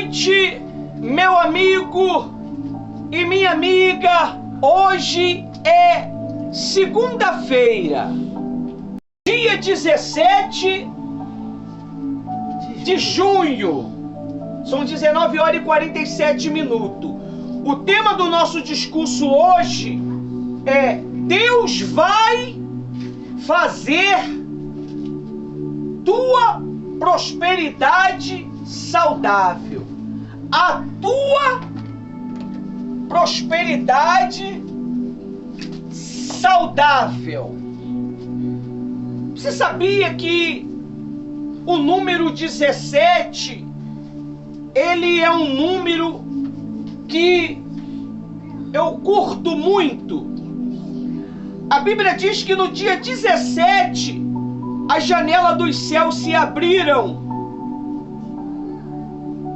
noite, meu amigo e minha amiga. Hoje é segunda-feira, dia 17 de junho. São 19 horas e 47 minutos. O tema do nosso discurso hoje é: Deus vai fazer tua prosperidade saudável. A tua prosperidade saudável. Você sabia que o número 17, ele é um número que eu curto muito. A Bíblia diz que no dia 17, as janelas dos céus se abriram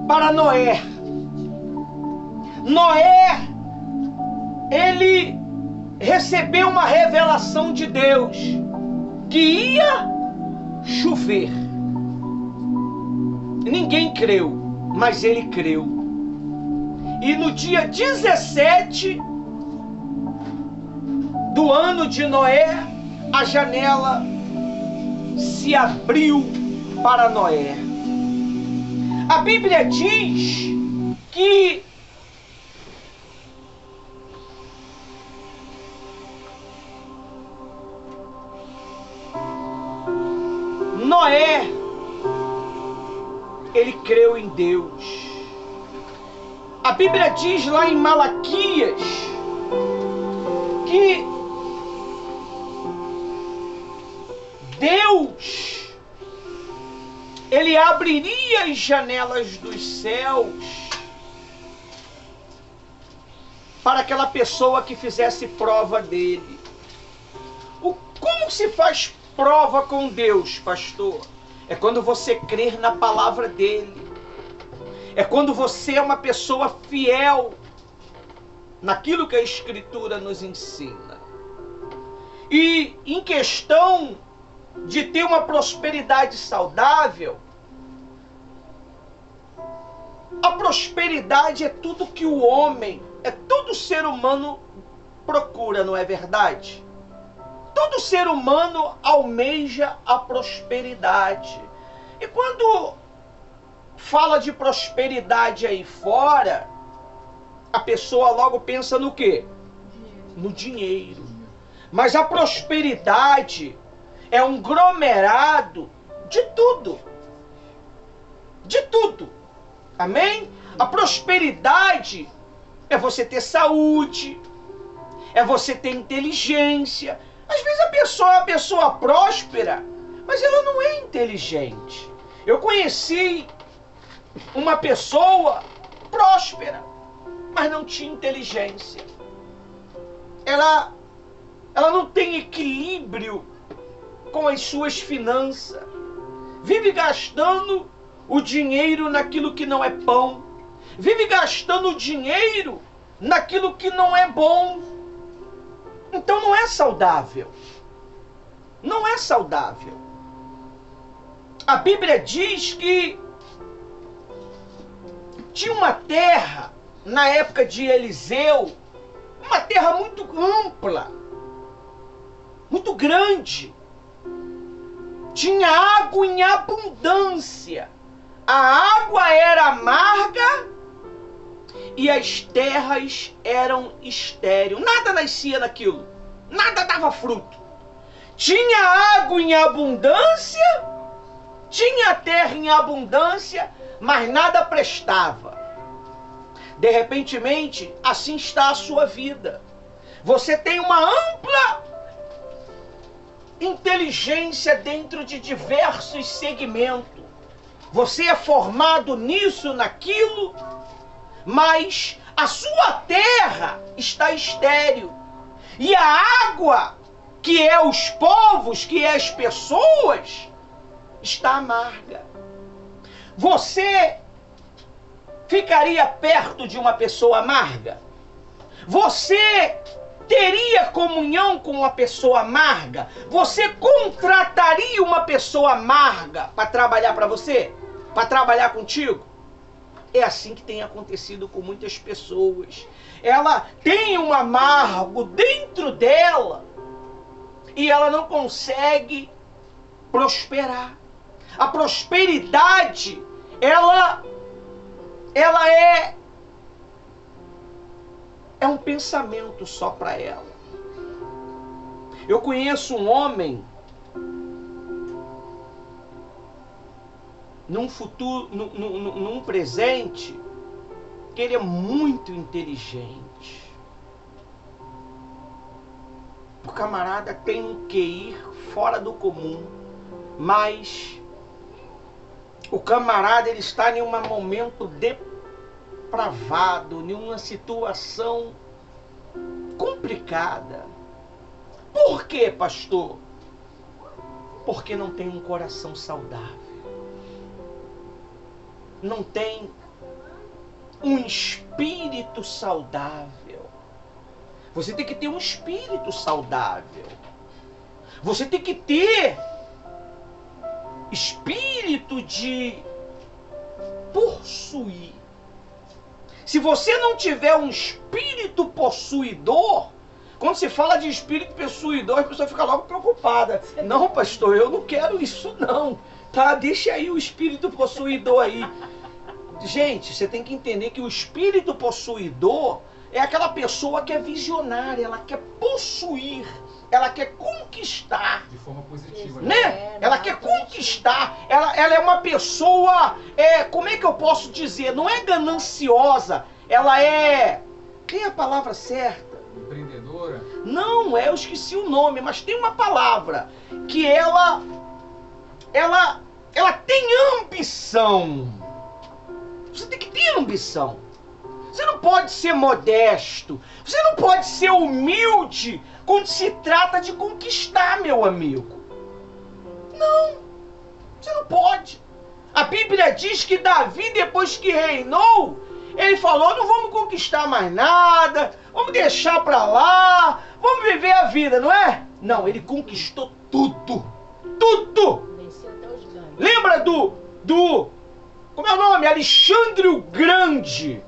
para Noé. Noé, ele recebeu uma revelação de Deus que ia chover. Ninguém creu, mas ele creu. E no dia 17 do ano de Noé, a janela se abriu para Noé. A Bíblia diz que Noé, ele creu em Deus. A Bíblia diz lá em Malaquias que Deus, ele abriria as janelas dos céus para aquela pessoa que fizesse prova dele. Como se faz prova com Deus, pastor? É quando você crer na palavra dele. É quando você é uma pessoa fiel naquilo que a Escritura nos ensina. E em questão de ter uma prosperidade saudável, a prosperidade é tudo que o homem, é todo ser humano procura, não é verdade? Todo ser humano almeja a prosperidade. E quando fala de prosperidade aí fora, a pessoa logo pensa no quê? No dinheiro. Mas a prosperidade é um aglomerado de tudo. De tudo. Amém? A prosperidade é você ter saúde, é você ter inteligência. Às vezes a pessoa é uma pessoa próspera, mas ela não é inteligente. Eu conheci uma pessoa próspera, mas não tinha inteligência. Ela não tem equilíbrio com as suas finanças. Vive gastando o dinheiro naquilo que não é pão. Vive gastando o dinheiro naquilo que não é bom. Então não é saudável. Não é saudável. A Bíblia diz que tinha uma terra, na época de Eliseu, uma terra muito ampla, muito grande. Tinha água em abundância. A água era amarga e as terras eram estéreis. Nada nascia naquilo. Nada dava fruto. Tinha água em abundância, tinha terra em abundância, mas nada prestava. De repentemente, assim está a sua vida. Você tem uma ampla inteligência dentro de diversos segmentos. Você é formado nisso, naquilo, mas a sua terra está estéril. E a água, que é os povos, que é as pessoas, está amarga. Você ficaria perto de uma pessoa amarga? Você teria comunhão com uma pessoa amarga? Você contrataria uma pessoa amarga para trabalhar para você? Para trabalhar contigo? É assim que tem acontecido com muitas pessoas. Ela tem um amargo dentro dela e ela não consegue prosperar. A prosperidade, ela é um pensamento só para ela. Eu conheço um homem num futuro, num presente, que ele é muito inteligente. O camarada tem um QI fora do comum, mas o camarada ele está em um momento depravado, em uma situação complicada. Por quê, pastor? Porque não tem um coração saudável. Não tem um espírito saudável. Você tem que ter um espírito saudável. Você tem que ter espírito de possuir. Se você não tiver um espírito possuidor, quando se fala de espírito possuidor, a pessoa fica logo preocupada. Não, pastor, eu não quero isso não. Tá, deixa aí o espírito possuidor aí. Gente, você tem que entender que o espírito possuidor é aquela pessoa que é visionária, ela quer possuir, ela quer conquistar. De forma positiva, né? Ela quer conquistar, ela é uma pessoa, como é que eu posso dizer? Não é gananciosa, ela é... Tem a palavra certa? Empreendedora? Não, eu esqueci o nome, mas tem uma palavra que ela tem ambição. Você tem que ter ambição. Você não pode ser modesto. Você não pode ser humilde quando se trata de conquistar, meu amigo. Não. Você não pode. A Bíblia diz que Davi, depois que reinou, ele falou, não vamos conquistar mais nada, vamos deixar pra lá, vamos viver a vida, não é? Não, ele conquistou tudo. Tudo. Venceu até os ganhos. Lembra do como é o nome? Alexandre o Grande.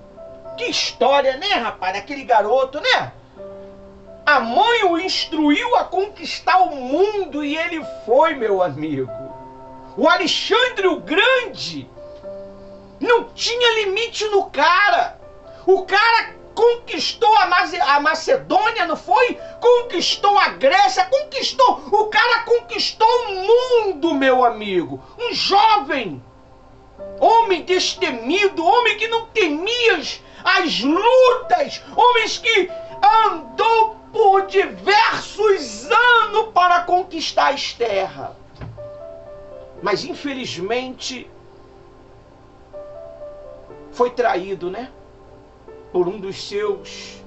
Que história, né, rapaz? Aquele garoto, né? A mãe o instruiu a conquistar o mundo e ele foi, meu amigo. O Alexandre o Grande não tinha limite no cara. O cara conquistou a Macedônia, não foi? Conquistou a Grécia, conquistou. O cara conquistou o mundo, meu amigo. Um jovem, homem destemido, homem que não temia as lutas, homens que andou por diversos anos para conquistar as terras. Mas infelizmente foi traído, né? Por um dos seus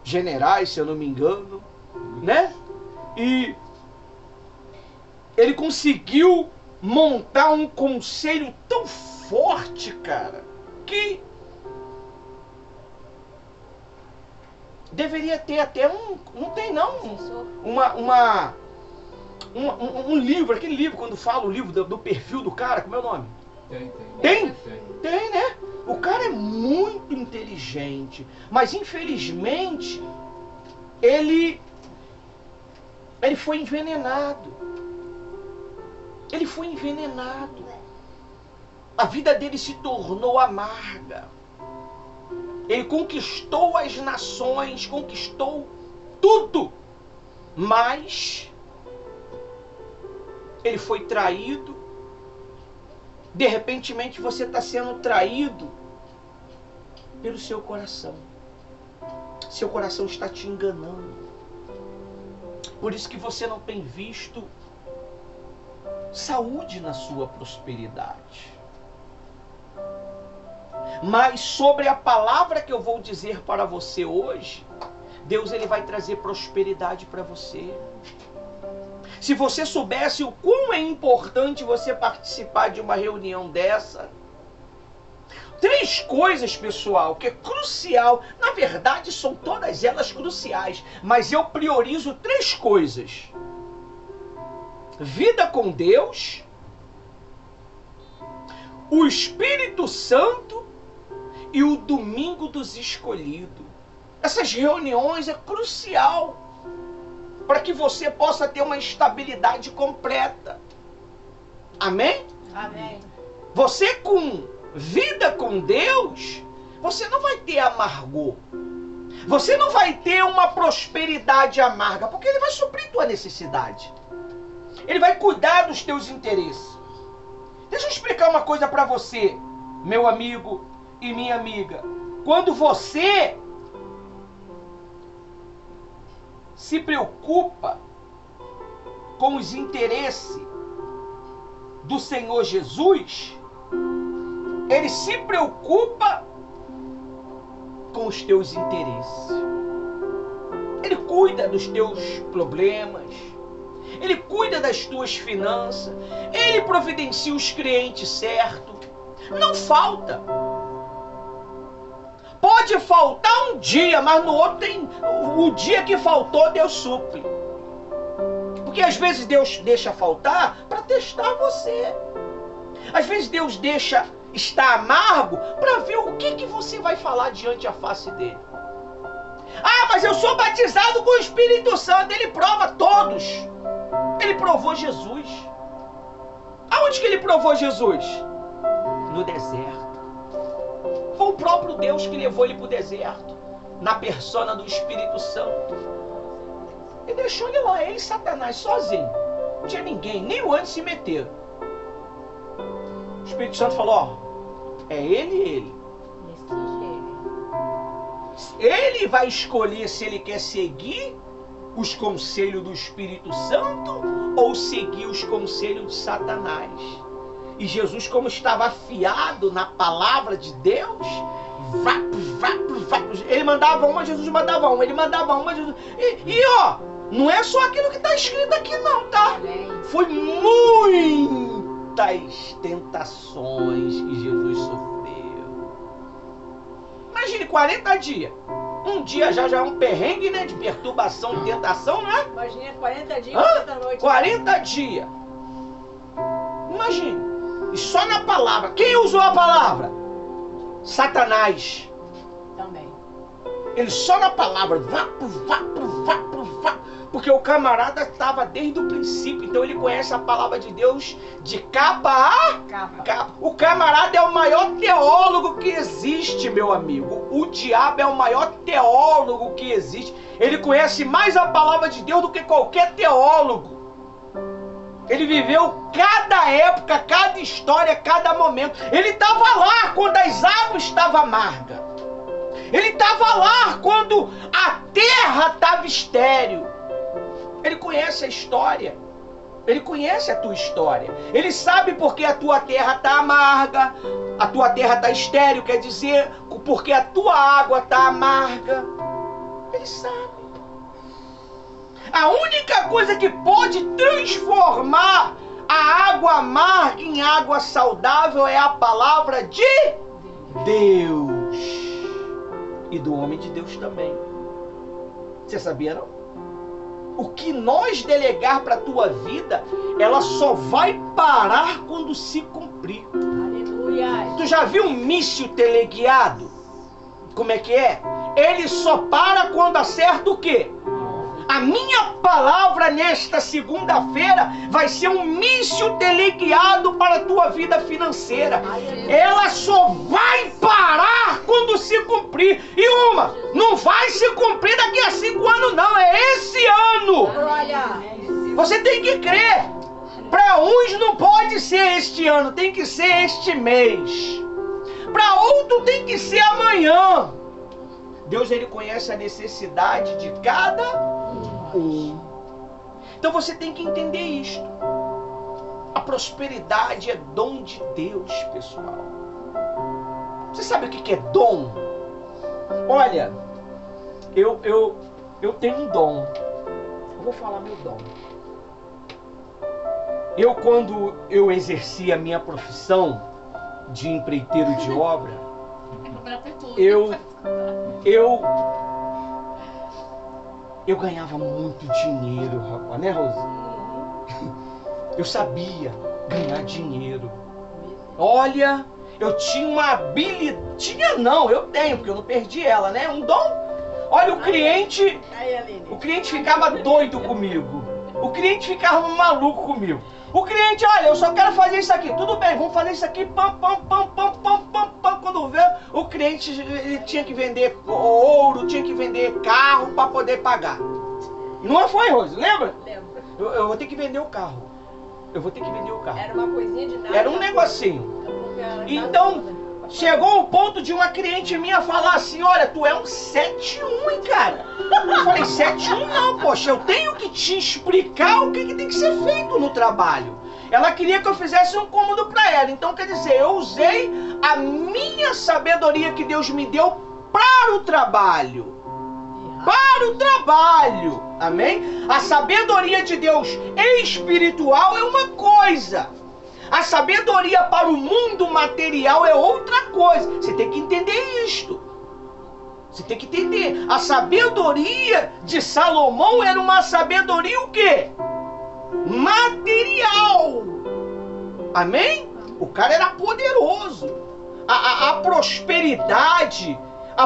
generais, se eu não me engano, né? E ele conseguiu montar um conselho tão forte, cara, que deveria ter até não tem não, um livro, aquele livro, quando fala o livro do perfil do cara, como é o nome? Tem, né? O cara é muito inteligente, mas infelizmente ele foi envenenado. Ele foi envenenado. A vida dele se tornou amarga. Ele conquistou as nações, conquistou tudo, mas ele foi traído. De repentemente você está sendo traído pelo seu coração. Seu coração está te enganando. Por isso que você não tem visto saúde na sua prosperidade. Mas sobre a palavra que eu vou dizer para você hoje, Deus ele vai trazer prosperidade para você. Se você soubesse o quão é importante você participar de uma reunião dessa, 3 coisas, pessoal, que é crucial. Na verdade, são todas elas cruciais, mas eu priorizo 3 coisas: vida com Deus, o Espírito Santo e o Domingo dos Escolhidos. Essas reuniões é crucial para que você possa ter uma estabilidade completa. Amém? Amém. Você com vida com Deus, você não vai ter amargor. Você não vai ter uma prosperidade amarga, porque Ele vai suprir tua necessidade. Ele vai cuidar dos teus interesses. Deixa eu explicar uma coisa para você, meu amigo e minha amiga. Quando você se preocupa com os interesses do Senhor Jesus, Ele se preocupa com os teus interesses. Ele cuida dos teus problemas. Ele cuida das tuas finanças. Ele providencia os clientes certos. Não falta. Pode faltar um dia, mas no outro tem... O dia que faltou, Deus supre. Porque às vezes Deus deixa faltar para testar você. Às vezes Deus deixa estar amargo para ver o que você vai falar diante da face dele. Ah, mas eu sou batizado com o Espírito Santo. Ele prova todos. Ele provou Jesus. Aonde que ele provou Jesus? No deserto. Foi o próprio Deus que levou ele para o deserto, na persona do Espírito Santo. E deixou ele lá, ele e Satanás, sozinho. Não tinha ninguém, nem o anjo se meter. O Espírito Santo falou, ó, é ele e ele. Ele vai escolher se ele quer seguir os conselhos do Espírito Santo ou seguir os conselhos de Satanás. E Jesus, como estava afiado na palavra de Deus, ele mandava uma, Jesus mandava uma, ele mandava uma, Jesus... E ó, não é só aquilo que está escrito aqui não, tá? Foi muitas tentações que Jesus sofreu. Imagine 40 dias. Um dia já é um perrengue, né? De perturbação, de tentação, né? Imagina 40 dias, 40 noites. 40 dias. Imagine. E só na palavra. Quem usou a palavra? Satanás. Também. Ele só na palavra. Porque o camarada estava desde o princípio. Então ele conhece a palavra de Deus de capa a capa. O camarada é o maior teólogo que existe, meu amigo. O diabo é o maior teólogo que existe. Ele conhece mais a palavra de Deus do que qualquer teólogo. Ele viveu cada época, cada história, cada momento. Ele estava lá quando as águas estavam amargas. Ele estava lá quando a terra estava estéril. Ele conhece a história. Ele conhece a tua história. Ele sabe porque a tua terra está amarga. A tua terra está estéril, quer dizer, porque a tua água está amarga. Ele sabe. A única coisa que pode transformar a água amarga em água saudável é a palavra de Deus. E do homem de Deus também. Você sabia, não? O que nós delegar para a tua vida, ela só vai parar quando se cumprir. Aleluia. Tu já viu um míssil teleguiado? Como é que é? Ele só para quando acerta o quê? A minha palavra nesta segunda-feira vai ser um míssil teleguiado para a tua vida financeira. Ela só vai parar quando se cumprir. E uma, não vai se cumprir daqui a 5 anos não, é esse ano. Você tem que crer. Para uns não pode ser este ano, tem que ser este mês. Para outro tem que ser amanhã. Deus, ele conhece a necessidade de cada um. Então você tem que entender isto. A prosperidade é dom de Deus, pessoal. Você sabe o que é dom? Olha, eu tenho um dom. Eu vou falar meu dom. Quando eu exerci a minha profissão de empreiteiro de obra, eu ganhava muito dinheiro, rapaz, né, Rosa? Eu sabia ganhar dinheiro. Olha, eu tinha uma habilidade. Tinha não, eu tenho, porque eu não perdi ela, né? Um dom. Olha, o cliente ficava doido comigo. O cliente ficava maluco comigo. O cliente, olha, eu só quero fazer isso aqui. Tudo bem, vamos fazer isso aqui. Pam, pam, pam, pam, pam, pam, pam. Quando vê, o cliente ele tinha que vender ouro, tinha que vender carro para poder pagar. Não foi, Rose? Lembra? Lembro. Eu vou ter que vender o carro. Eu vou ter que vender o carro. Era uma coisinha de nada. Era um negocinho. Então, chegou o ponto de uma cliente minha falar assim, olha, tu é um 7-1, hein, cara? Eu falei, 7-1 não, poxa, eu tenho que te explicar o que tem que ser feito no trabalho. Ela queria que eu fizesse um cômodo para ela. Então, quer dizer, eu usei a minha sabedoria que Deus me deu para o trabalho. Para o trabalho. Amém? A sabedoria de Deus espiritual é uma coisa. A sabedoria para o mundo material é outra coisa. Você tem que entender isto. Você tem que entender. A sabedoria de Salomão era uma sabedoria o quê? Material. Amém? O cara era poderoso. A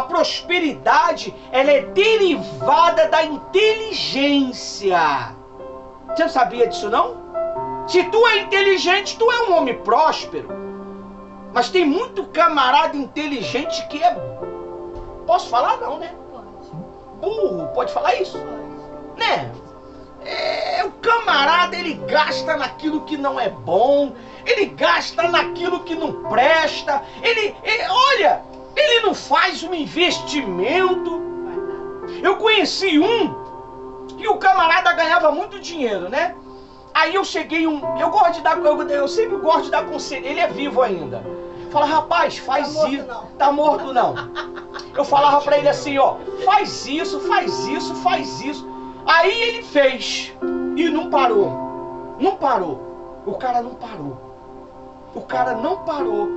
prosperidade, ela é derivada da inteligência. Você não sabia disso não? Se tu é inteligente, tu é um homem próspero. Mas tem muito camarada inteligente que é... Posso falar não, né? Burro, pode falar isso? Né? O camarada, ele gasta naquilo que não é bom. Ele gasta naquilo que não presta. Olha, ele não faz um investimento. Eu conheci um que o camarada ganhava muito dinheiro, né? Aí eu cheguei eu gosto de dar, eu sempre gosto de dar conselho. Ele é vivo ainda. Fala, rapaz, faz isso. Tá morto não. Eu falava pra ele assim, ó, faz isso, faz isso, faz isso. Aí ele fez e não parou. Não parou. O cara não parou. O cara não parou.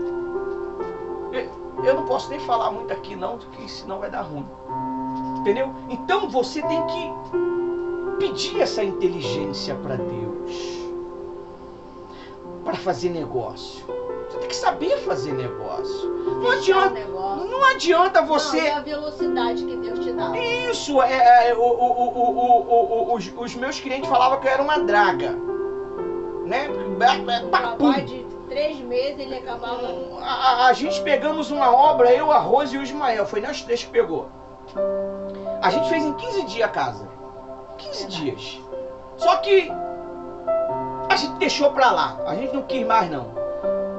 Eu não posso nem falar muito aqui não, porque senão vai dar ruim. Entendeu? Então você tem que pedir essa inteligência para Deus, para fazer negócio. Você tem que saber fazer negócio. Não adianta você... Não, é a velocidade que Deus te dá. Isso, os meus clientes falavam que eu era uma draga, né? Trabalho de 3 meses ele acabava... A gente pegamos uma obra, eu, a Rose e o Ismael, foi nós 3 que pegou. A gente fez em 15 dias a casa. 15 dias. Só que a gente deixou pra lá. A gente não quis mais não.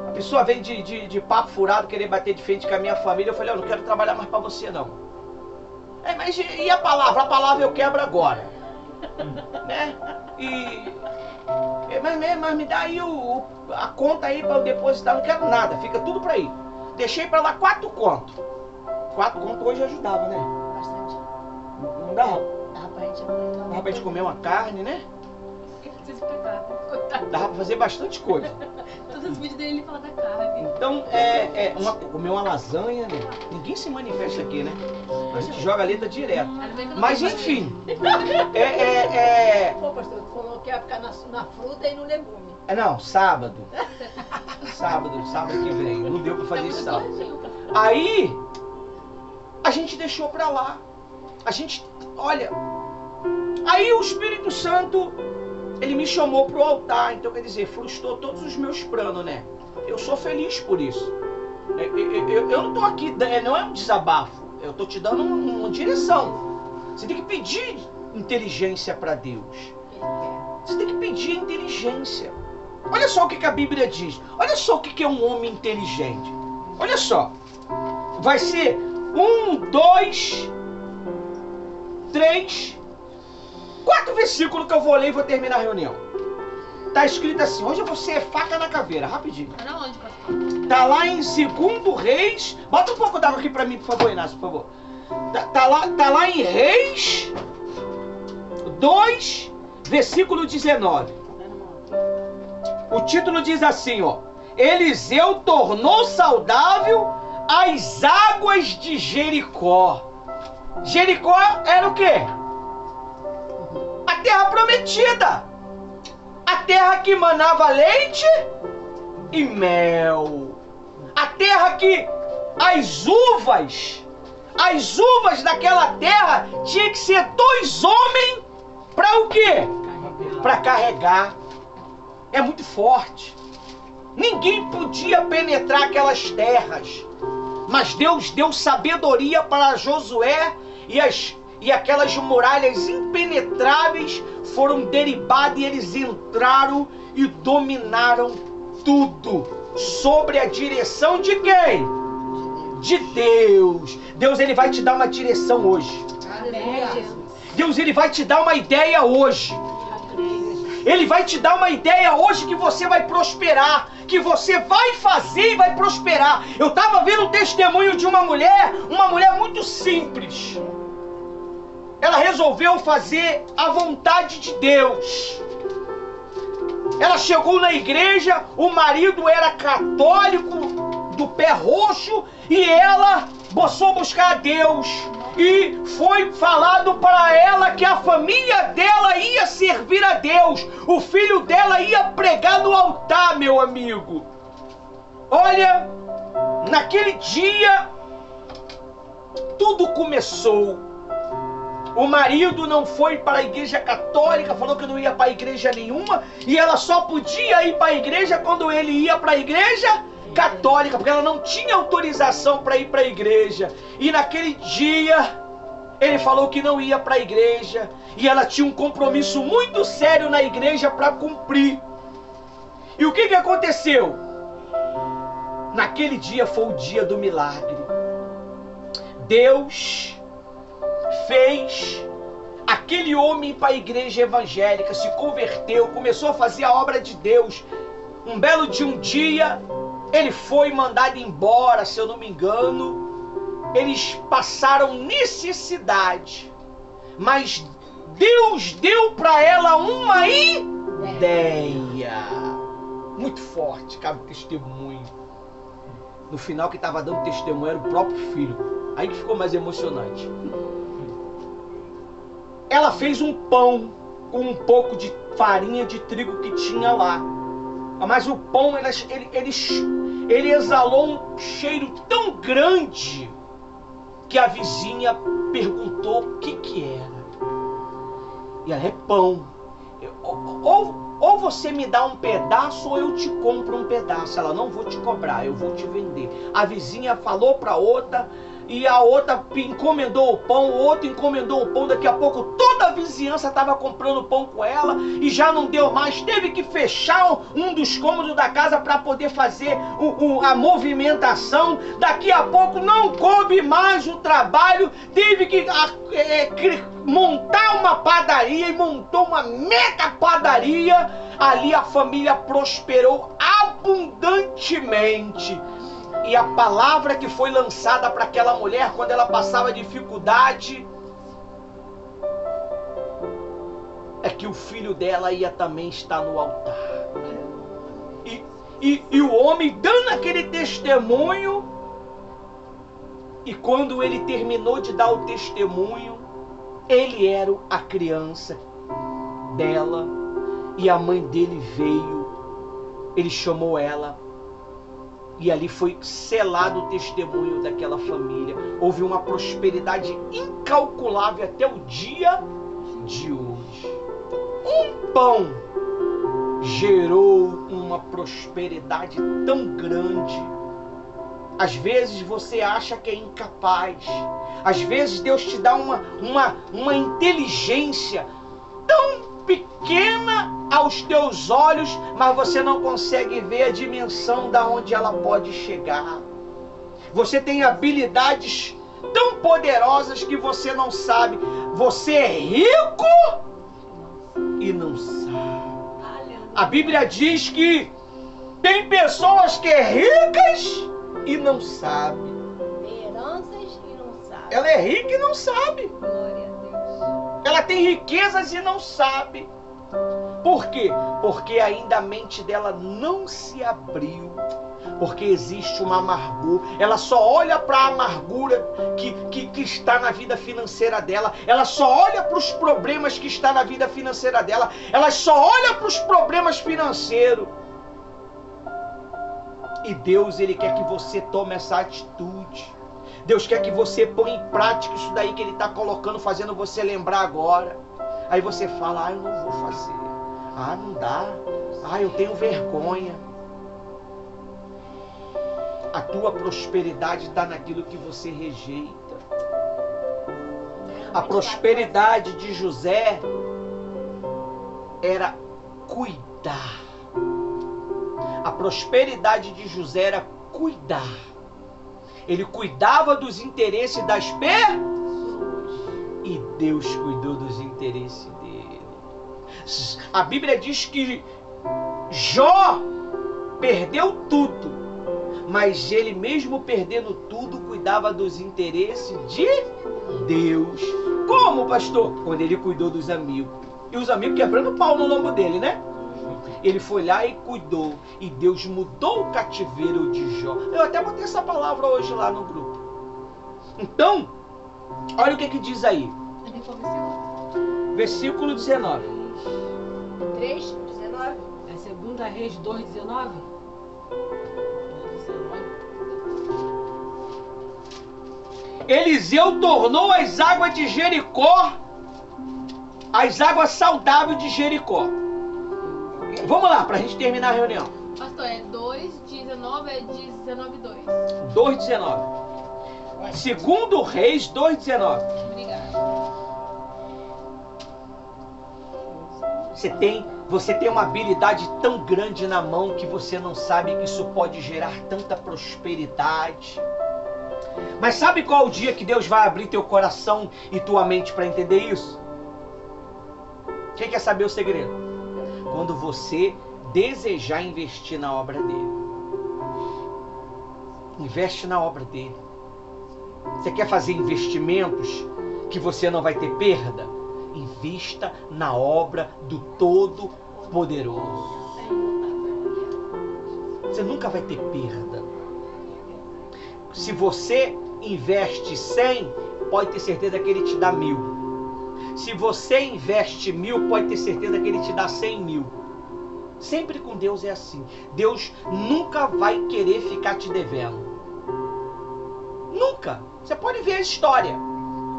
A pessoa veio de papo furado, querer bater de frente com a minha família. Eu falei, eu não quero trabalhar mais pra você não. Mas e a palavra? A palavra eu quebro agora. Né? Mas me dá aí a conta aí pra eu depositar. Não quero nada, fica tudo pra aí. Deixei pra lá 4 contos. 4 contos hoje ajudava, né? Bastante. Não dava? Dava pra gente comer uma carne, né? Coitado. Dava pra fazer bastante coisa. Todos os vídeos dele ele fala da carne. Então, comer uma lasanha, né? Ninguém se manifesta aqui, né? A gente joga a letra direto. Mas enfim. Pô, pastor, tu falou que ia ficar na fruta e no legume. Não, sábado. Sábado que vem. Não deu pra fazer isso sábado. Aí, a gente deixou pra lá. Olha, aí o Espírito Santo, ele me chamou pro altar. Então, quer dizer, frustrou todos os meus planos, né? Eu sou feliz por isso. Eu não tô aqui, não é um desabafo. Eu tô te dando uma direção. Você tem que pedir inteligência para Deus. Você tem que pedir inteligência. Olha só o que a Bíblia diz. Olha só o que é um homem inteligente. Olha só. Vai ser 1, 2, 3, 4 versículos que eu vou ler e vou terminar a reunião. Tá escrito assim, hoje você é faca na caveira, rapidinho. Tá onde, pastor? Tá lá em 2 Reis. Bota um pouco d'água aqui pra mim, por favor, Inácio, por favor. Tá lá em Reis 2, versículo 19. O título diz assim, ó. Eliseu tornou saudável as águas de Jericó. Jericó era o quê? A terra prometida. A terra que manava leite e mel. A terra que as uvas daquela terra tinha que ser 2 homens para o quê? Para carregar. É muito forte. Ninguém podia penetrar aquelas terras. Mas Deus deu sabedoria para Josué e aquelas muralhas impenetráveis foram derribadas e eles entraram e dominaram tudo. Sobre a direção de quem? De Deus. Deus, ele vai te dar uma direção hoje. Deus, ele vai te dar uma ideia hoje. Ele vai te dar uma ideia hoje que você vai prosperar, que você vai fazer e vai prosperar. Eu estava vendo um testemunho de uma mulher muito simples. Ela resolveu fazer a vontade de Deus. Ela chegou na igreja, o marido era católico, do pé roxo, e ela foi buscar a Deus. E foi falado para ela que a família dela ia servir a Deus. O filho dela ia pregar no altar, meu amigo. Olha, naquele dia, tudo começou. O marido não foi para a igreja católica, falou que não ia para a igreja nenhuma, e ela só podia ir para a igreja quando ele ia para a igreja católica, porque ela não tinha autorização para ir para a igreja. E naquele dia ele falou que não ia para a igreja, e ela tinha um compromisso muito sério na igreja para cumprir. E o que aconteceu? Naquele dia foi o dia do milagre. Deus fez aquele homem ir para a igreja evangélica, se converteu, começou a fazer a obra de Deus. Um belo de um dia, ele foi mandado embora, se eu não me engano. Eles passaram necessidade, mas Deus deu para ela uma ideia muito forte. Cabe testemunho. No final, que estava dando testemunho era o próprio filho. Aí que ficou mais emocionante. Ela fez um pão com um pouco de farinha de trigo que tinha lá. Mas o pão, ele exalou um cheiro tão grande que a vizinha perguntou o que era. E ela: é pão. Ou você me dá um pedaço ou eu te compro um pedaço. Ela: não vou te cobrar, eu vou te vender. A vizinha falou para outra, e a outra encomendou o pão, o outro encomendou o pão. Daqui a pouco toda a vizinhança estava comprando pão com ela e já não deu mais. Teve que fechar um dos cômodos da casa para poder fazer a movimentação. Daqui a pouco não coube mais o trabalho. Teve que montar uma padaria, e montou uma mega padaria. Ali a família prosperou abundantemente. E a palavra que foi lançada para aquela mulher quando ela passava dificuldade é que o filho dela ia também estar no altar. E o homem dando aquele testemunho, e quando ele terminou de dar o testemunho, ele era a criança dela, e a mãe dele veio, ele chamou ela, e ali foi selado o testemunho daquela família. Houve uma prosperidade incalculável até o dia de hoje. Um pão gerou uma prosperidade tão grande. Às vezes você acha que é incapaz. Às vezes Deus te dá uma inteligência tão pequena aos teus olhos, mas você não consegue ver a dimensão da onde ela pode chegar. Você tem habilidades tão poderosas que você não sabe. Você é rico e não sabe. A Bíblia diz que tem pessoas que é ricas e não sabe. Heranças e não sabe. Ela é rica e não sabe. Glória a Deus. Ela tem riquezas e não sabe. Por quê? Porque ainda a mente dela não se abriu. Porque existe uma amargura. Ela só olha para a amargura que está na vida financeira dela. Ela só olha para os problemas que está na vida financeira dela. Ela só olha para os problemas financeiros. E Deus, Ele quer que você tome essa atitude. Deus quer que você ponha em prática isso daí que Ele está colocando, fazendo você lembrar agora. Aí você fala, eu não vou fazer. Não dá. Eu tenho vergonha. A tua prosperidade está naquilo que você rejeita. A prosperidade de José era cuidar. A prosperidade de José era cuidar. Ele cuidava dos interesses das pessoas. E Deus cuidou dos interesses dele. A Bíblia diz que Jó perdeu tudo. Mas ele mesmo perdendo tudo, cuidava dos interesses de Deus. Como, pastor? Quando ele cuidou dos amigos. E os amigos quebrando pau no lombo dele, né? Ele foi lá e cuidou. E Deus mudou o cativeiro de Jó. Eu até botei essa palavra hoje lá no grupo. Então, olha o que diz aí. Versículo 19. 3, 19. É 2 Reis 2, 19? Eliseu tornou as águas de Jericó, as águas saudáveis de Jericó. Vamos lá, para a gente terminar a reunião. Pastor, é 2:19, é 19:2. 2:19. Segundo Reis 2:19. Obrigada. Você tem uma habilidade tão grande na mão que você não sabe que isso pode gerar tanta prosperidade. Mas sabe qual é o dia que Deus vai abrir teu coração e tua mente para entender isso? Quem quer saber o segredo? Quando você desejar investir na obra dele. Investe na obra dele. Você quer fazer investimentos que você não vai ter perda? Invista na obra do Todo-Poderoso. Você nunca vai ter perda. Se você investe 100, pode ter certeza que ele te dá 1000. Se você investe 1000, pode ter certeza que ele te dá 100.000. Sempre com Deus é assim. Deus nunca vai querer ficar te devendo. Nunca. Você pode ver a história.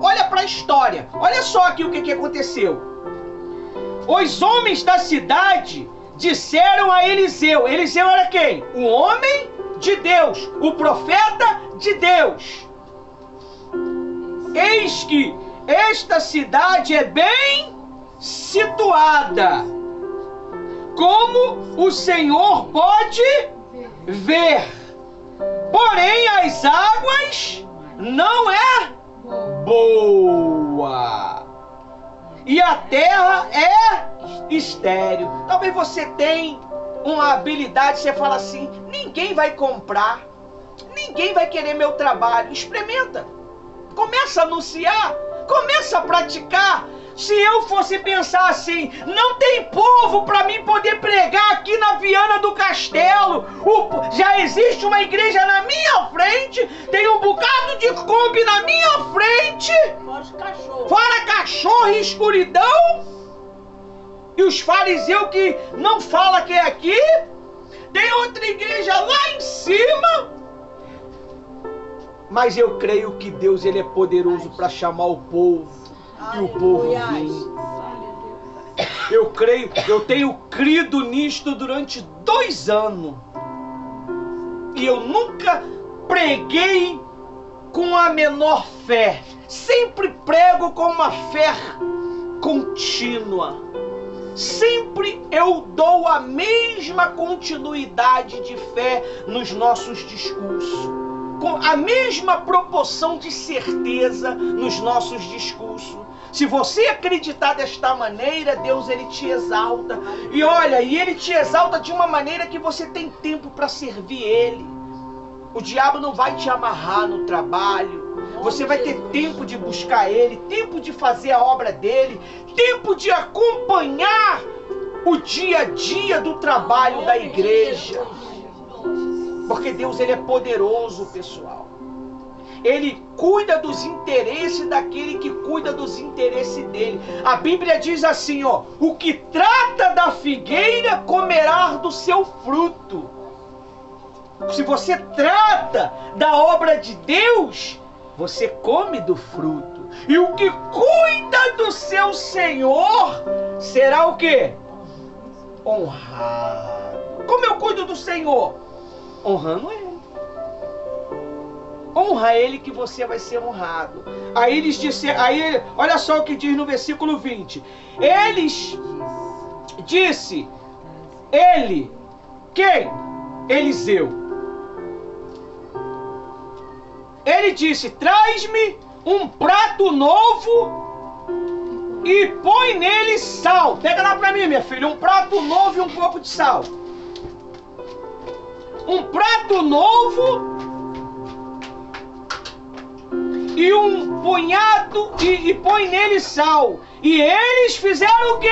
Olha para a história. Olha só aqui o que aconteceu. Os homens da cidade disseram a Eliseu. Eliseu era quem? O homem de Deus. O profeta de Deus. Eis que esta cidade é bem situada, como o Senhor pode ver. Porém, as águas não é boa. E a terra é estéril. Talvez você tenha uma habilidade, você fala assim, ninguém vai comprar, ninguém vai querer meu trabalho. Experimenta. Começa a anunciar, começa a praticar. Se eu fosse pensar assim, não tem povo para mim poder pregar aqui na Viana do Castelo. Já existe uma igreja na minha frente, tem um bocado de Kombi na minha frente. Fora os cachorros. Fora cachorro e escuridão. E os fariseus que não falam que é aqui. Tem outra igreja lá em cima. Mas eu creio que Deus ele é poderoso para chamar o povo. E o povo vem. Eu tenho crido nisto durante 2 anos. E eu nunca preguei com a menor fé. Sempre prego com uma fé contínua. Sempre eu dou a mesma continuidade de fé nos nossos discursos. Com a mesma proporção de certeza nos nossos discursos. Se você acreditar desta maneira, Deus ele te exalta. E olha, e ele te exalta de uma maneira que você tem tempo para servir ele. O diabo não vai te amarrar no trabalho. Você vai ter tempo de buscar ele, tempo de fazer a obra dele, tempo de acompanhar o dia a dia do trabalho da igreja. Porque Deus ele é poderoso, pessoal. Ele cuida dos interesses daquele que cuida dos interesses dele. A Bíblia diz assim, ó, o que trata da figueira comerá do seu fruto. se você trata da obra de Deus, você come do fruto. E o que cuida do seu Senhor será o quê? Honrado. Como eu cuido do Senhor? Honrando Ele. Honra Ele que você vai ser honrado. Aí eles disseram, aí, olha só o que diz no versículo 20. Eles disse, ele, quem? Eliseu. Ele disse, traz-me um prato novo e põe nele sal. Pega lá pra mim, minha filha, um prato novo e um pouco de sal. Um prato novo e um punhado e põe nele sal. E eles fizeram o quê?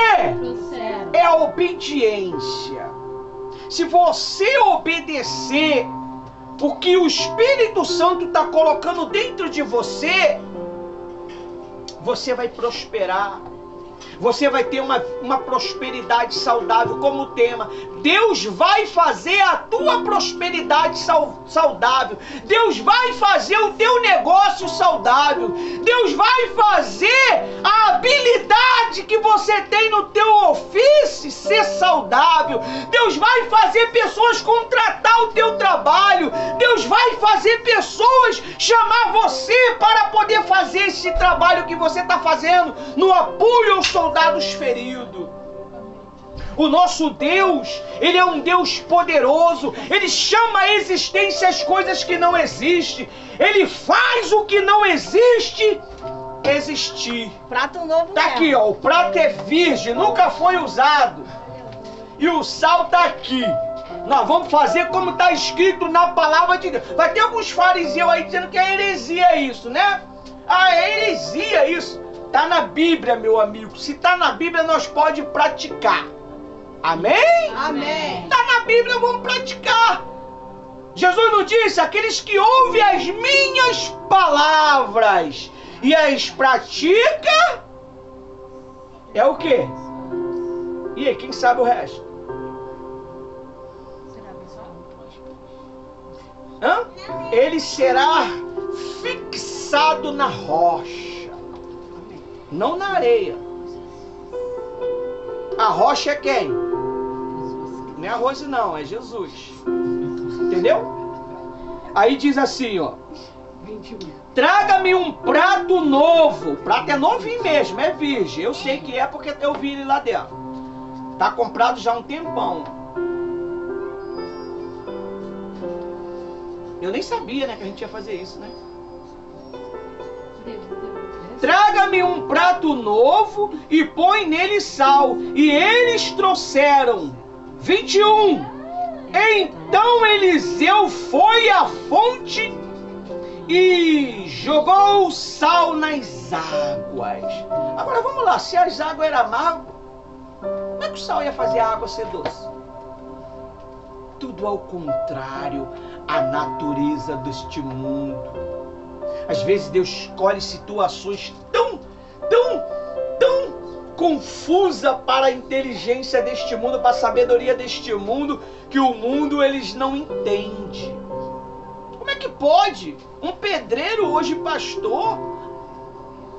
É a obediência. Se você obedecer o que o Espírito Santo está colocando dentro de você, você vai prosperar. Você vai ter uma prosperidade saudável, como tema. Deus vai fazer a tua prosperidade saudável. Deus vai fazer o teu negócio saudável. Deus vai fazer a habilidade que você tem no teu ofício ser saudável. Deus vai fazer pessoas contratar o teu trabalho. Deus vai fazer pessoas chamar você para poder fazer esse trabalho que você está fazendo no apoio aos soldados feridos. O nosso Deus, Ele é um Deus poderoso. Ele chama à existência as coisas que não existem. Ele faz o que não existe existir. Prato novo. Tá aqui, ó. O prato é virgem, nunca foi usado. E o sal tá aqui. Nós vamos fazer como está escrito na palavra de Deus. Vai ter alguns fariseus aí dizendo que é heresia isso, né? Ah, é heresia isso. Tá na Bíblia, meu amigo. Se tá na Bíblia, nós pode praticar. Amém? Amém. Tá na Bíblia, vamos praticar. Jesus nos disse, aqueles que ouvem as minhas palavras e as pratica, é o quê? E aí, quem sabe o resto? Hã? Ele será fixado na rocha, não na areia. A rocha é quem? Não é a Rose não, é Jesus. Entendeu? Aí diz assim, ó. Traga-me um prato novo. O prato é novinho mesmo, é virgem. Eu sei que é porque eu vi ele lá dentro. Tá comprado já há um tempão. Eu nem sabia, né, que a gente ia fazer isso, né? Traga-me um prato novo e põe nele sal. E eles trouxeram. 21. Então Eliseu foi à fonte e jogou o sal nas águas. Agora vamos lá, se as águas eram amargas, como é que o sal ia fazer a água ser doce? Tudo ao contrário, a natureza deste mundo. Às vezes Deus escolhe situações tão confusa para a inteligência deste mundo, para a sabedoria deste mundo, que o mundo eles não entendem. Como é que pode um pedreiro hoje pastor,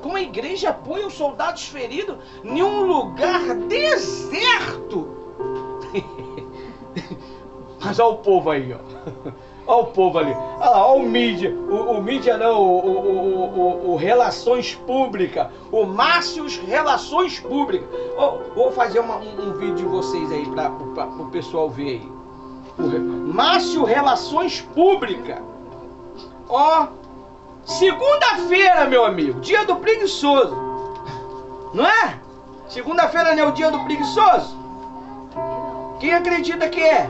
com uma igreja apoia os soldados feridos em um lugar deserto? Mas olha o povo aí, ó. Olha o povo ali. Olha lá, olha o mídia. O mídia não, o Relações Públicas. O Márcio Relações Públicas. Vou fazer um vídeo de vocês aí para o pessoal ver aí. Márcio Relações Públicas. Ó, segunda-feira, meu amigo, dia do preguiçoso. Não é? Segunda-feira não é o dia do preguiçoso? Quem acredita que é?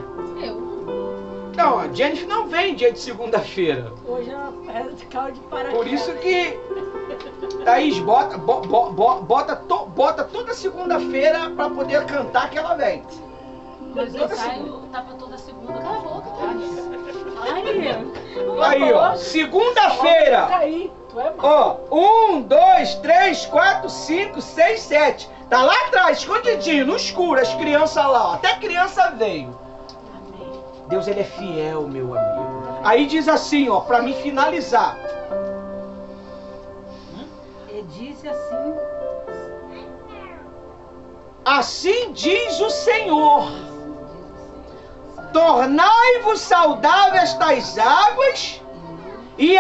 Não, a Jennifer não vem dia de segunda-feira. Hoje ela caiu de paraquedas. Por isso que Thaís bota toda segunda-feira para poder cantar que ela vem. Mas o ensaio tá pra toda segunda. Cala a boca, Aí, ó, segunda-feira. Ó, 1, 2, 3, 4, 5, 6, 7. Tá lá atrás, escondidinho, no escuro, as crianças lá, ó. Até criança veio. Deus, ele é fiel, meu amigo. Aí diz assim, ó, para me finalizar. Ele disse assim. Assim diz o Senhor: tornai-vos saudáveis estas águas, e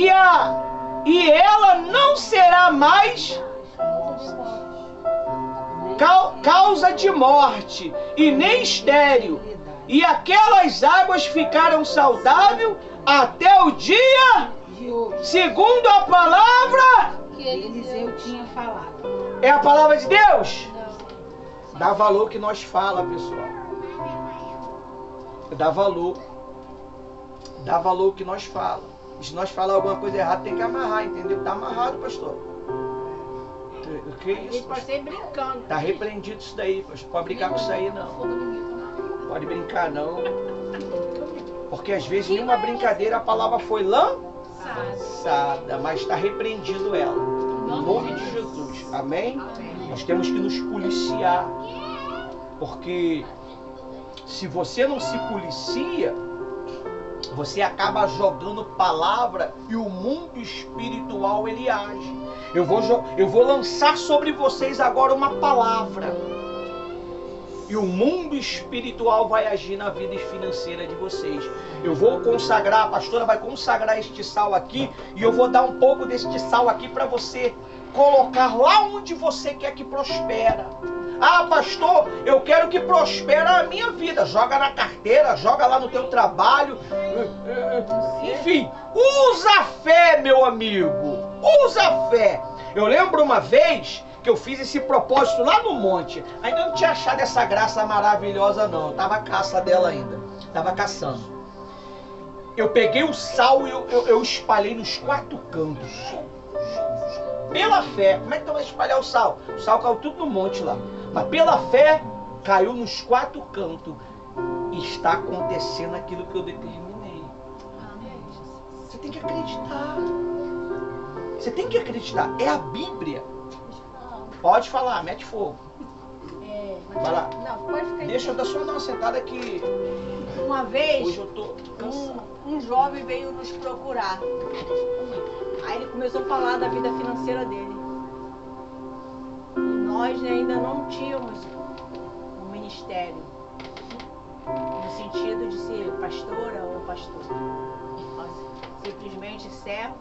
ela não será mais causa de morte, e nem estéril. E aquelas águas ficaram saudáveis até o dia, segundo a palavra Que Eliseu tinha falado. É a palavra de Deus? Dá valor que nós fala, pessoal. Dá valor. Dá valor que nós fala. Se nós falar alguma coisa errada, tem que amarrar, entendeu? Tá amarrado, pastor. O que é Ele isso, pode pastor? ser brincando. Tá repreendido isso daí, pastor. Pode brincar com isso aí, não. Pode brincar, não. Porque às vezes nenhuma brincadeira a palavra foi lançada, mas está repreendido ela. Em nome de Jesus. Amém? Nós temos que nos policiar. Porque se você não se policia, você acaba jogando palavra e o mundo espiritual ele age. Eu vou lançar sobre vocês agora uma palavra. E o mundo espiritual vai agir na vida financeira de vocês. Eu vou consagrar, a pastora vai consagrar este sal aqui, e eu vou dar um pouco deste sal aqui para você colocar lá onde você quer que prospera. Ah, pastor, eu quero que prospere a minha vida. Joga na carteira, joga lá no teu trabalho. Enfim, usa a fé, meu amigo. Usa a fé. Eu lembro uma vez que eu fiz esse propósito lá no monte. Ainda não tinha achado essa graça maravilhosa, não. Eu tava à caça dela ainda. Tava caçando. Eu peguei o sal e eu espalhei nos 4 cantos. Pela fé. Como é que tu vai espalhar o sal? O sal caiu tudo no monte lá. Mas pela fé, caiu nos 4 cantos. E está acontecendo aquilo que eu determinei. Você tem que acreditar. Você tem que acreditar. É a Bíblia. Pode falar, mete fogo. Vai lá. Não, pode ficar. Deixa eu só dar uma sentada aqui. Uma vez, Hoje eu tô cansado. um jovem veio nos procurar. Aí ele começou a falar da vida financeira dele. E nós ainda não tínhamos um ministério. No sentido de ser pastora ou pastor. Nós simplesmente servo.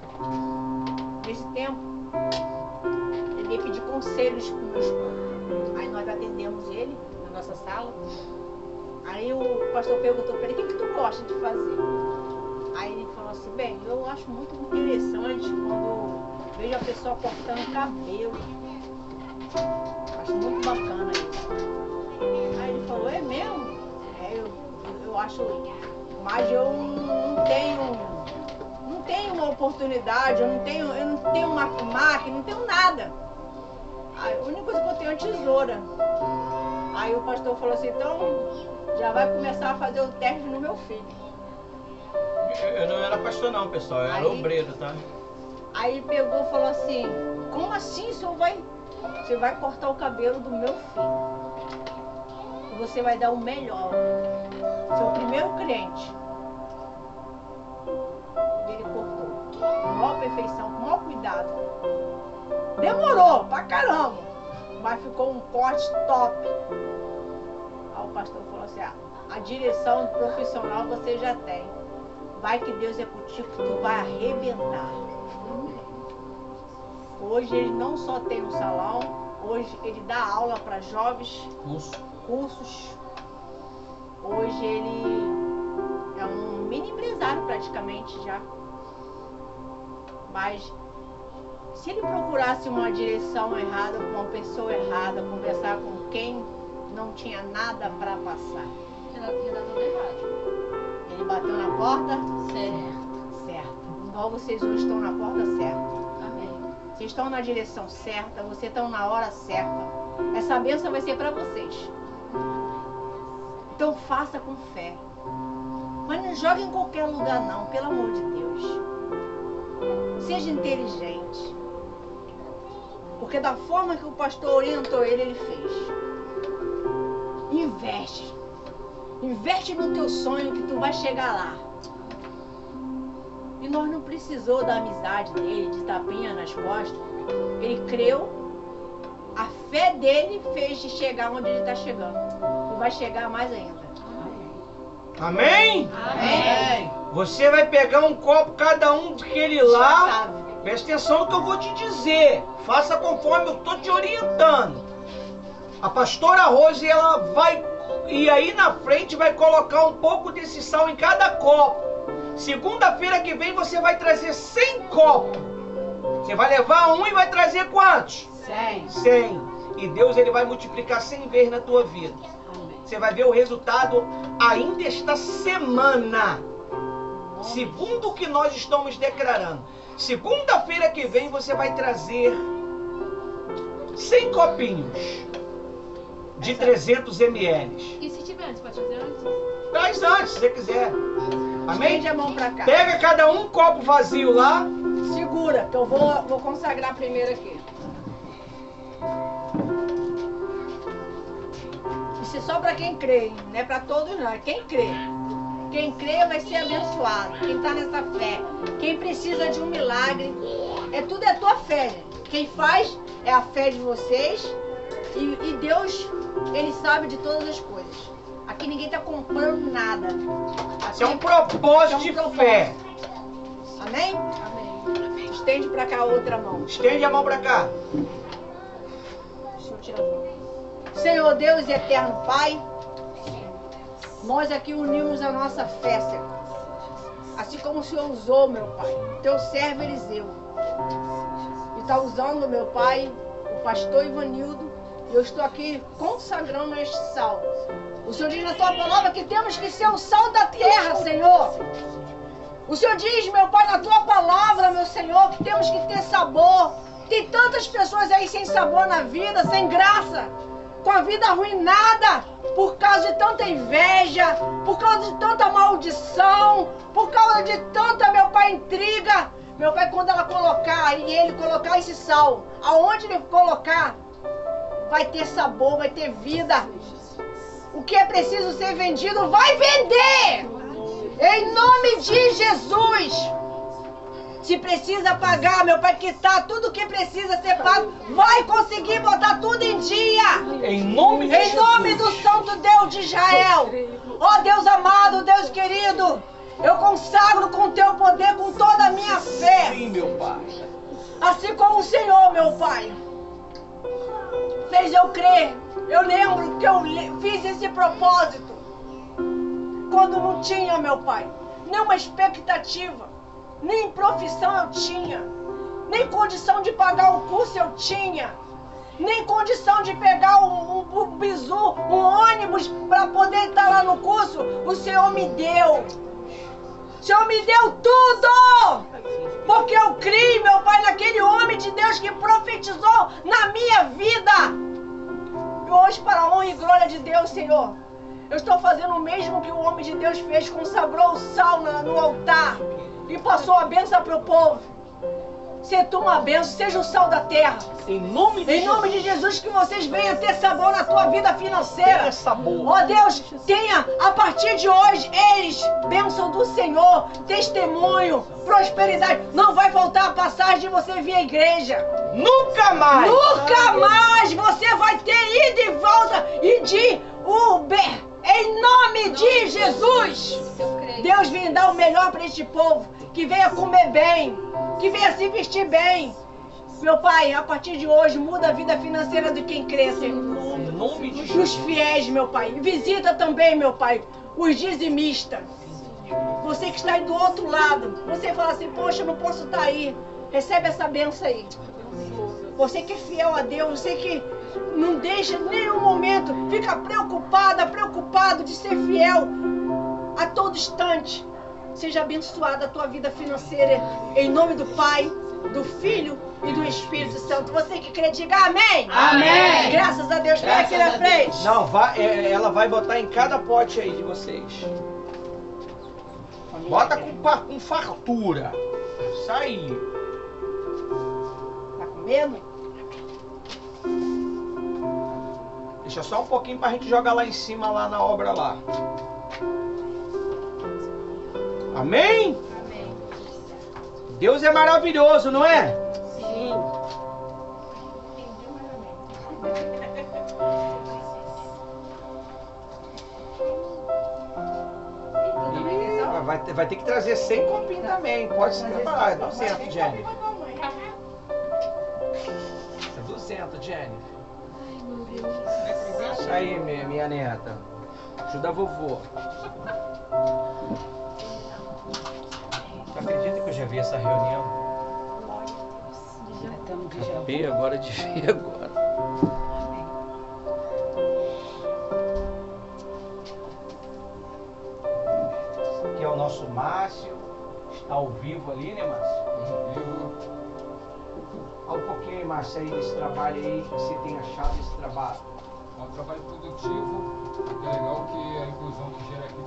Nesse tempo, ele veio pedir conselhos com o meu esposo. Aí nós atendemos ele na nossa sala. Aí o pastor perguntou para ele: o que tu gosta de fazer? Aí ele falou assim: bem, eu acho muito interessante quando vejo a pessoa cortando cabelo. Acho muito bacana isso. Aí ele falou: é mesmo? Eu acho, mas eu não tenho uma oportunidade, eu não tenho uma máquina, não tenho nada. A única coisa que eu tenho é tesoura. Aí o pastor falou assim: então já vai começar a fazer o teste no meu filho. Eu não era pastor não, pessoal, eu era obreiro, tá? Aí ele pegou e falou assim: como assim você vai cortar o cabelo do meu filho? E você vai dar o melhor. Seu primeiro crente. Ele cortou com maior perfeição, com maior cuidado. Demorou pra caramba, mas ficou um corte top. Aí o pastor falou assim: a direção profissional você já tem. Vai que Deus é contigo, que tu vai arrebentar. Hoje ele não só tem um salão, hoje ele dá aula para jovens, cursos. Hoje ele é um mini empresário praticamente já. Mas se ele procurasse uma direção errada, com uma pessoa errada, conversar com quem não tinha nada para passar, ele bateu na porta? Certo. Igual vocês hoje estão na porta certa. Amém. Vocês estão na direção certa, vocês estão na hora certa. Essa bênção vai ser para vocês. Então faça com fé. Mas não jogue em qualquer lugar não, pelo amor de Deus. Seja inteligente. Porque da forma que o pastor orientou ele fez. Investe. Investe no teu sonho que tu vai chegar lá. E nós não precisou da amizade dele, de tapinha nas costas. Ele creu, a fé dele fez de chegar onde ele está chegando. E vai chegar mais ainda. Amém? Amém. Você vai pegar um copo, cada um daquele lá. Presta atenção no que eu vou te dizer. Faça conforme eu estou te orientando. A pastora Rose, ela vai ir aí na frente, vai colocar um pouco desse sal em cada copo. Segunda-feira que vem você vai trazer 100 copos. Você vai levar um e vai trazer quantos? 100. 100. E Deus, ele vai multiplicar 100 vezes na tua vida. Você vai ver o resultado ainda esta semana. Segundo o que nós estamos declarando. Segunda-feira que vem você vai trazer 100 copinhos de 300 ml. E se tiver antes, pode fazer antes? Traz antes, se você quiser. Amém? Estende a mão pra cá. Pega cada um copo vazio lá. Segura, que eu vou consagrar primeiro aqui. Isso é só pra quem crê, hein? Não é pra todos não, é quem crê. Quem crê vai ser abençoado. Quem tá nessa fé. Quem precisa de um milagre. Tudo é tua fé, gente. Quem faz é a fé de vocês. E Deus, Ele sabe de todas as coisas. Aqui ninguém tá comprando nada. Isso é um propósito de fé. Amém? Amém. Estende pra cá a outra mão. Estende a mão pra cá. Deixa eu tirar a mão. Senhor Deus e eterno Pai, nós aqui unimos a nossa fé, Senhor. Assim como o Senhor usou, meu Pai, teu servo Eliseu. E está usando, meu Pai, o pastor Ivanildo. E eu estou aqui consagrando este sal. O Senhor diz na tua palavra que temos que ser o sal da terra, Senhor. O Senhor diz, meu Pai, na tua palavra, meu Senhor, que temos que ter sabor. Tem tantas pessoas aí sem sabor na vida, sem graça, com a vida arruinada, por causa de tanta inveja, por causa de tanta maldição, por causa de tanta, meu Pai, intriga. Meu Pai, quando ela colocar, e ele colocar esse sal, aonde ele colocar, vai ter sabor, vai ter vida. O que é preciso ser vendido, vai vender! Em nome de Jesus! Se precisa pagar, meu Pai, quitar tudo que precisa ser pago, vai conseguir botar tudo em dia! Em nome de Jesus. Em nome do Santo Deus de Israel! Ó Deus amado, Deus querido, eu consagro com teu poder, com toda a minha fé. Sim, meu Pai. Assim como o Senhor, meu Pai, fez eu crer. Eu lembro que eu fiz esse propósito quando não tinha, meu Pai, nenhuma expectativa, nem profissão eu tinha, nem condição de pagar o curso eu tinha, nem condição de pegar um bizu, um ônibus para poder estar lá no curso. O Senhor me deu. O Senhor me deu tudo! Porque eu criei, meu Pai, naquele homem de Deus que profetizou na minha vida. E hoje, para a honra e glória de Deus, Senhor, eu estou fazendo o mesmo que o homem de Deus fez, consagrou o sal no altar e passou a bênção para o povo. Seja tu uma bênção, seja o sal da terra. Em nome de Jesus, que vocês venham ter sabor na tua vida financeira. Tenha sabor. Ó Deus, tenha a partir de hoje, eles, bênção do Senhor, testemunho, prosperidade. Não vai faltar a passagem de você vir à igreja. Nunca mais. Nunca mais você vai ter ida e volta e de Uber. Em nome de Jesus. Eu creio. Deus vem dar o melhor para este povo. Que venha comer bem, que venha se vestir bem. Meu Pai, a partir de hoje, muda a vida financeira de quem crê, Senhor. Em nome de Os Jesus. fiéis, meu Pai. Visita também, meu Pai, os dizimistas. Você que está aí do outro lado. Você fala assim, poxa, eu não posso estar aí. Recebe essa benção aí. Você que é fiel a Deus, você que não deixa em nenhum momento, fica preocupado de ser fiel a todo instante. Seja abençoada a tua vida financeira, em nome do Pai, do Filho e do Espírito Santo. Você que crê, diga amém. Amém. Graças a Deus. Vem aqui na frente. Não, ela vai botar em cada pote aí de vocês. Bota com fartura. Isso aí. Tá comendo? Deixa só um pouquinho pra gente jogar lá em cima, lá na obra lá. Amém? Amém. Deus é maravilhoso, não é? Sim. Vai ter que trazer 100 copinhos também. Pode se preparar. É 200, Jennifer. É 200, Jennifer. Ai, meu Deus. Isso aí, minha neta. Ajuda a vovô. Tu acredita que eu já vi essa reunião? Vi agora, de ver agora. Aqui é o nosso Márcio. Está ao vivo ali, né, Márcio? Fala um pouquinho aí, Márcio, aí desse trabalho aí, que você tem achado esse trabalho. É um trabalho produtivo, é legal que a inclusão que gera aqui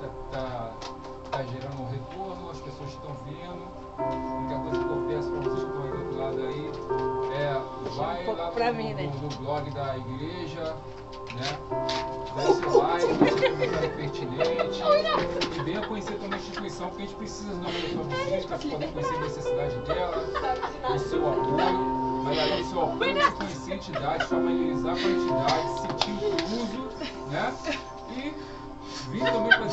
tá gerando um retorno, as pessoas estão vindo. A única coisa que eu peço para vocês que estão aí do outro lado aí vai lá no blog da igreja, né? Dá esse like, dá esse comentário pertinente e venha conhecer também a instituição, porque a gente precisa do nome da sua visita, vocês podem conhecer a necessidade dela, o seu apoio. Mas além do seu apoio, você conhecer a entidade, familiarizar com a entidade, se sentir incluso, né? E vir também para